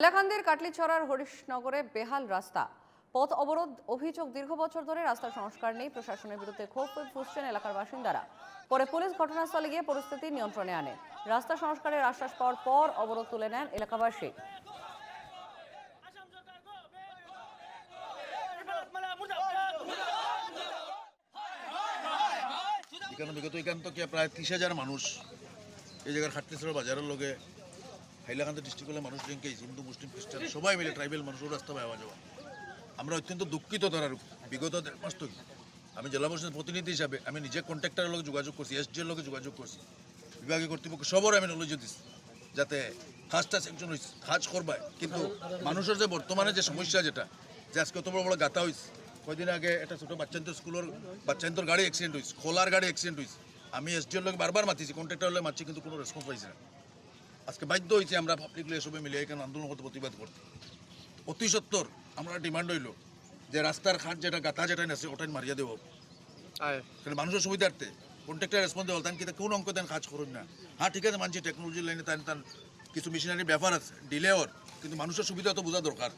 হাইলাকান্দির কাটলিছড়ার হরিশনগরে বেহাল রাস্তা, পথ অবরোধ অভিযোগ। দীর্ঘ বছর ধরে রাস্তা সংস্কার নেই, প্রশাসনের বিরুদ্ধে ক্ষোভ ফুঁসছেন এলাকার বাসিন্দারা। পরে পুলিশ ঘটনাস্থলে গিয়ে পরিস্থিতি নিয়ন্ত্রণে আনে। রাস্তা সংস্কারের আশ্বাস পাওয়ার পর অবরোধ তুলে নেন এলাকাবাসী। বিগত এখান থেকে প্রায় 30,000 মানুষ এই জায়গার খাটলিছড়া বাজারের লগে হাইলাকান্দি ডিস্ট্রিক্টের মানুষ লিঙ্কে হিন্দু মুসলিম খ্রিস্টান সবাই মিলে ট্রাইবেল মানুষের রাস্তা পাওয়া যাওয়া। আমরা অত্যন্ত দুঃখিত তার বিগত 1.5 মাস থেকে আমি জেলা পরিষদের প্রতিনিধি হিসাবে আমি নিজে কন্ট্রাক্টরের লগে যোগাযোগ করছি, এসডির লগে যোগাযোগ করছি, বিভাগীয় কর্তৃপক্ষ সবার আমি নলেজ দিচ্ছি যাতে কাজটা একজন কাজ করবায়। কিন্তু মানুষের যে বর্তমানে যে সমস্যা যেটা যে আজকে কত বড় বড় গাতা হয়েছে, কয়দিন আগে একটা ছোটো বাচ্চান্তর স্কুলের বাচ্চান্তর গাড়ি অ্যাক্সিডেন্ট হয়েছে, খোলার গাড়ি অ্যাক্সিডেন্ট হয়েছে। আমি এসডির লোক বারবার মাতিছি, কন্ট্রাক্টরের লোক মাতছি, কিন্তু কোনো রেসপন্স পাইছি না। আজকে বাধ্য হয়েছে আমরা পাবলিকলি এসবে মিলে এখানে আন্দোলন করতে প্রতিবাদ করতে। অতি সত্তর আমরা ডিমান্ড হইল যে রাস্তার খাট যেটা গাতা যেটা আছে ওটাই মারিয়া দেব, কারণ মানুষের সুবিধার্থে। কন্ট্রাক্টর রেসপন্স দেওয়া তান কিন্তু কোন অঙ্ক তেন কাজ করুন না। হ্যাঁ ঠিক আছে, মানছি টেকনোলজির লাইনে তান কিছু মেশিনারি ব্যাপার আছে ডিলে ওর, কিন্তু মানুষের সুবিধা তো বোঝা দরকার।